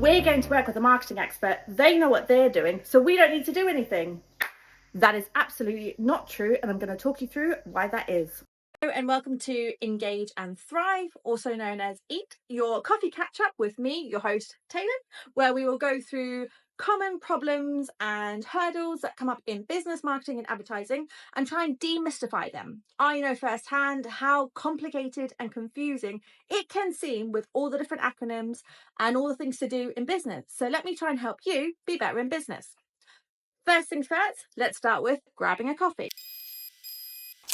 we're going to work with a marketing expert. They know what they're doing, so we don't need to do anything. That is absolutely not true, and I'm going to talk you through why that is. Hello and welcome to Engage and Thrive, also known as EAT, your coffee catch-up with me, your host, Taelon, where we will go through common problems and hurdles that come up in business, marketing and advertising and try and demystify them. I know firsthand how complicated and confusing it can seem with all the different acronyms and all the things to do in business. So let me try and help you be better in business. First things first, let's start with grabbing a coffee.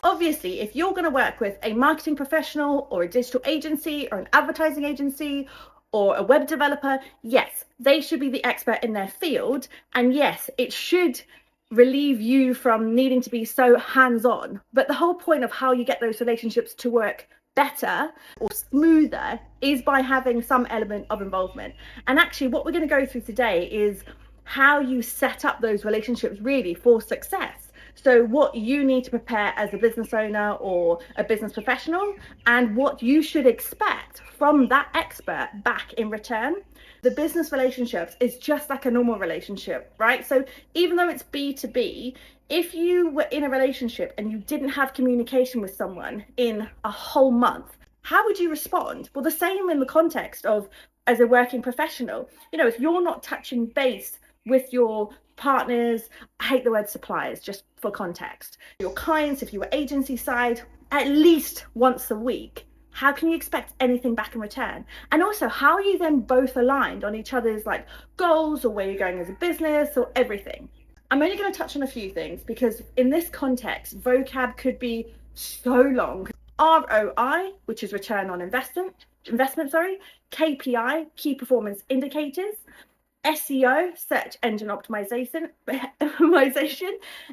Obviously, if you're going to work with a marketing professional or a digital agency or an advertising agency or a web developer, yes, they should be the expert in their field. And yes, it should relieve you from needing to be so hands-on. But the whole point of how you get those relationships to work better or smoother is by having some element of involvement. And actually, what we're going to go through today is how you set up those relationships really for success. So what you need to prepare as a business owner or a business professional, and what you should expect from that expert back in return. The business relationships is just like a normal relationship, right? So even though it's B2B, if you were in a relationship and you didn't have communication with someone in a whole month, how would you respond? Well, the same in the context of as a working professional. You know, if you're not touching base with your partners, I hate the word suppliers, just for context, your clients, if you were agency side, at least once a week, how can you expect anything back in return? And also, how are you then both aligned on each other's like goals or where you're going as a business or everything? I'm only going to touch on a few things because in this context, vocab could be so long. ROI, which is return on investment, KPI, key performance indicators, SEO, search engine optimization,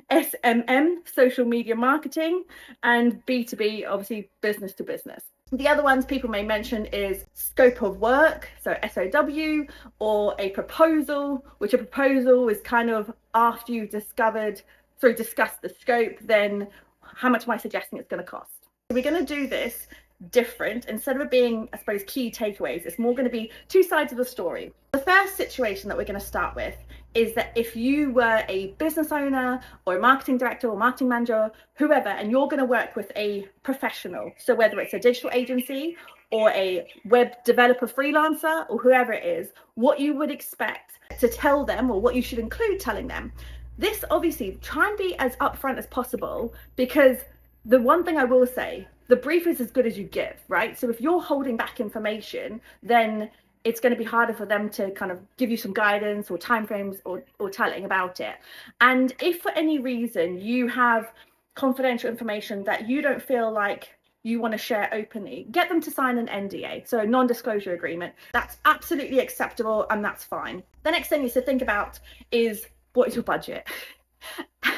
SMM, social media marketing, and B2B, obviously business to business. The other ones people may mention is scope of work, so SOW, or a proposal, which a proposal is kind of after you've discussed the scope, then how much am I suggesting it's going to cost? We're going to do this different. Instead of it being, I suppose, key takeaways, it's more going to be two sides of the story. The first situation that we're going to start with is that if you were a business owner or a marketing director or marketing manager, whoever, and you're going to work with a professional, so whether it's a digital agency or a web developer freelancer or whoever it is, what you would expect to tell them or what you should include telling them. This obviously, try and be as upfront as possible, because the one thing I will say, the brief is as good as you give, right? So if you're holding back information, then it's going to be harder for them to kind of give you some guidance or timeframes or telling about it. And if for any reason you have confidential information that you don't feel like you want to share openly, get them to sign an NDA, so a non-disclosure agreement. That's absolutely acceptable and that's fine. The next thing is to think about is, what is your budget?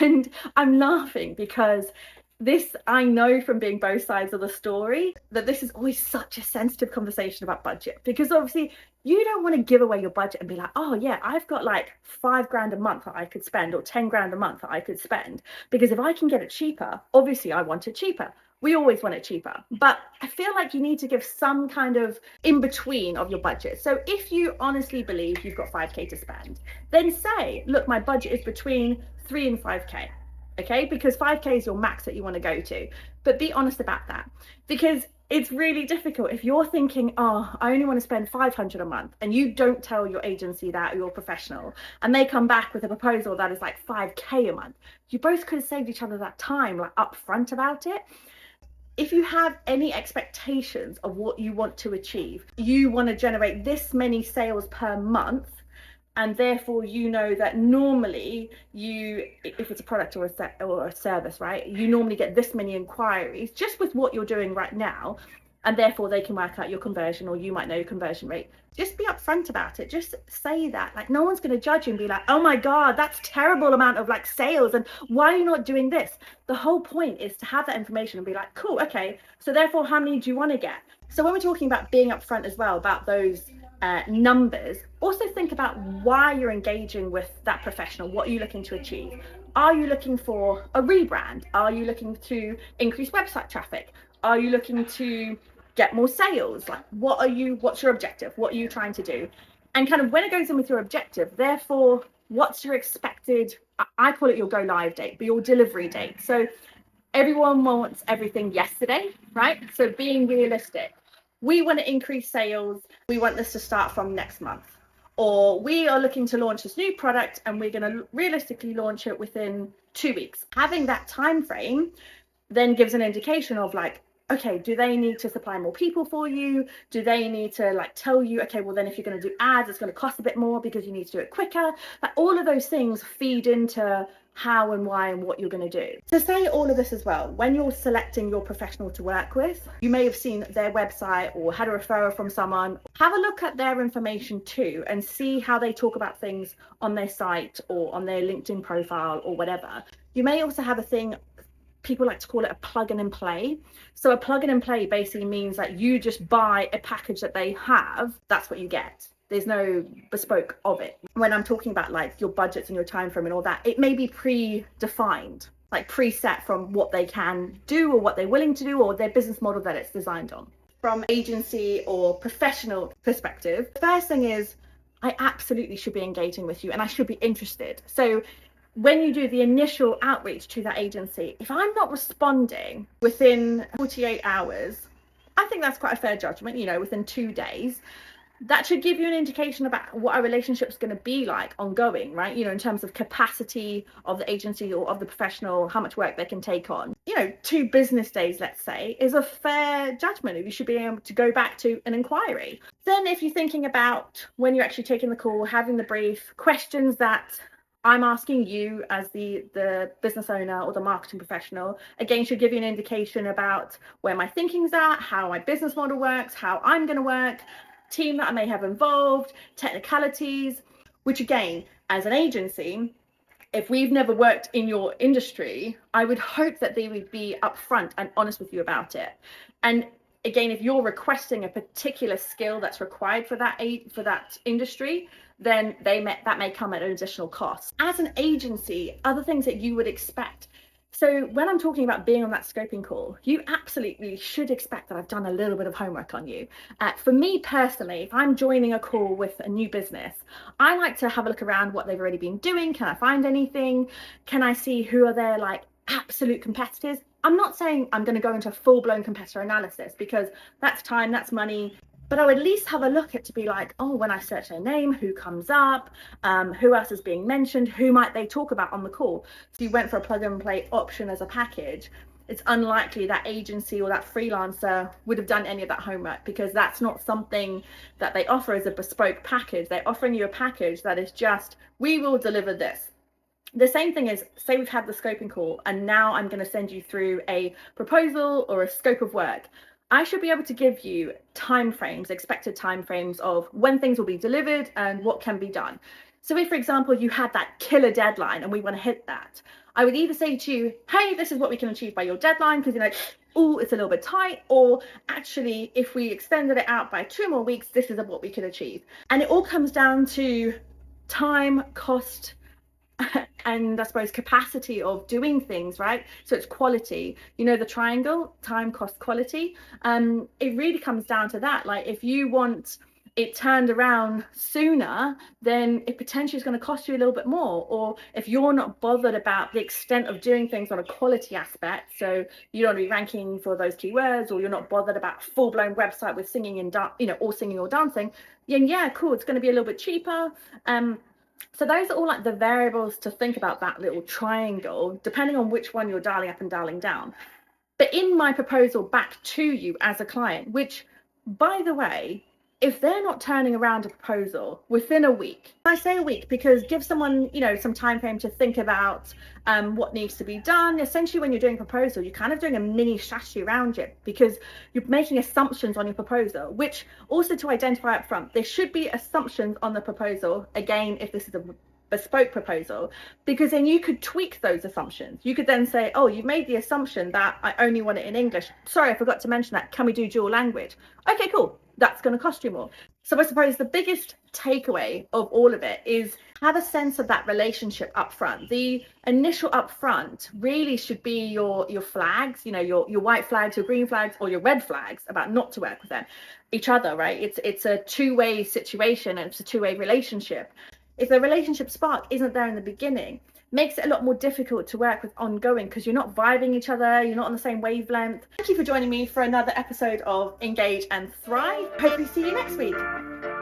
And I'm laughing because this, I know from being both sides of the story, that this is always such a sensitive conversation about budget, because obviously you don't want to give away your budget and be like, oh yeah, I've got like $5,000 a month that I could spend or $10,000 a month that I could spend, because if I can get it cheaper, obviously I want it cheaper. We always want it cheaper, but I feel like you need to give some kind of in between of your budget. So if you honestly believe you've got 5K to spend, then say, look, my budget is between 3 and 5K. Okay, because 5K is your max that you want to go to, but be honest about that, because it's really difficult if you're thinking, oh, I only want to spend 500 a month, and you don't tell your agency that, or your professional, and they come back with a proposal that is like 5K a month. You both could have saved each other that time, like upfront about it. If you have any expectations of what you want to achieve, you want to generate this many sales per month, and therefore you know that normally you, if it's a product or a service, right, you normally get this many inquiries just with what you're doing right now, and therefore they can work out your conversion, or you might know your conversion rate. Just be upfront about it. Just say that. Like, no one's going to judge you and be like, oh my God, that's terrible amount of like sales, and why are you not doing this? The whole point is to have that information and be like, cool, okay, so therefore how many do you want to get? So when we're talking about being upfront as well about those numbers, also think about why you're engaging with that professional. What are you looking to achieve? Are you looking for a rebrand? Are you looking to increase website traffic? Are you looking to get more sales? Like, what's your objective? What are you trying to do? And kind of when it goes in with your objective, therefore, what's your expected, I call it your go live date, but your delivery date. So everyone wants everything yesterday, right? So being realistic, we want to increase sales. We want this to start from next month. Or we are looking to launch this new product and we're going to realistically launch it within 2 weeks. Having that time frame then gives an indication of like, okay, do they need to supply more people for you? Do they need to like tell you, okay, well then if you're going to do ads, it's going to cost a bit more because you need to do it quicker. Like all of those things feed into how and why and what you're going to do. To say all of this as well, when you're selecting your professional to work with, you may have seen their website or had a referral from someone. Have a look at their information too and see how they talk about things on their site or on their LinkedIn profile or whatever. You may also have a thing, people like to call it a plug-in and play. So a plug-in and play basically means that you just buy a package that they have, that's what you get. There's no bespoke of it. When I'm talking about like your budgets and your time frame and all that, it may be pre-defined, like preset from what they can do or what they're willing to do or their business model that it's designed on. From agency or professional perspective, the first thing is I absolutely should be engaging with you and I should be interested. So when you do the initial outreach to that agency, if I'm not responding within 48 hours, I think that's quite a fair judgment, you know, within 2 days. That should give you an indication about what our relationship is going to be like ongoing, right? You know, in terms of capacity of the agency or of the professional, how much work they can take on. You know, 2 business days, let's say, is a fair judgment if you should be able to go back to an inquiry. Then if you're thinking about when you're actually taking the call, having the brief, questions that I'm asking you as the business owner or the marketing professional, again, should give you an indication about where my thinking's at, how my business model works, how I'm going to work, team that I may have involved, technicalities, which again, as an agency, if we've never worked in your industry, I would hope that they would be upfront and honest with you about it. And again, if you're requesting a particular skill that's required for that industry, then that may come at an additional cost. As an agency, other things that you would expect. So when I'm talking about being on that scoping call, you absolutely should expect that I've done a little bit of homework on you. For me personally, if I'm joining a call with a new business, I like to have a look around what they've already been doing. Can I find anything? Can I see who are their like absolute competitors? I'm not saying I'm going to go into full-blown competitor analysis because that's time, that's money. But I would at least have a look at to be like, oh, when I search their name, who comes up, who else is being mentioned, who might they talk about on the call? So you went for a plug and play option as a package. It's unlikely that agency or that freelancer would have done any of that homework because that's not something that they offer as a bespoke package. They're offering you a package that is just, we will deliver this. The same thing is, say we've had the scoping call and now I'm going to send you through a proposal or a scope of work. I should be able to give you timeframes, expected timeframes of when things will be delivered and what can be done. So if, for example, you had that killer deadline and we want to hit that, I would either say to you, hey, this is what we can achieve by your deadline because you're like, oh, it's a little bit tight, or actually, if we extended it out by 2 more weeks, this is what we could achieve. And it all comes down to time, cost, and I suppose capacity of doing things, right? So it's quality, you know, the triangle, time, cost, quality. It really comes down to that. Like if you want it turned around sooner, then it potentially is going to cost you a little bit more. Or if you're not bothered about the extent of doing things on a quality aspect, so you don't be ranking for those keywords, or you're not bothered about full-blown website with singing and or singing or dancing, then yeah, cool, it's going to be a little bit cheaper. So those are all like the variables to think about, that little triangle, depending on which one you're dialing up and dialing down. But in my proposal back to you as a client, which, by the way, if they're not turning around a proposal within a week, I say a week because give someone, you know, some time frame to think about what needs to be done. Essentially, when you're doing a proposal, you're kind of doing a mini strategy around it because you're making assumptions on your proposal, which also to identify up front, there should be assumptions on the proposal. Again, if this is a bespoke proposal, because then you could tweak those assumptions. You could then say, oh, you've made the assumption that I only want it in English. Sorry, I forgot to mention that. Can we do dual language? Okay, cool. that's going to cost you more. So I suppose the biggest takeaway of all of it is have a sense of that relationship up front. The initial up front really should be your flags, your white flags, your green flags, or your red flags about not to work with them, each other, right? It's a two-way situation, and it's a two-way relationship. If the relationship spark isn't there in the beginning, makes it a lot more difficult to work with ongoing, because you're not vibing each other, you're not on the same wavelength. Thank you for joining me for another episode of Engage and Thrive. Hopefully see you next week.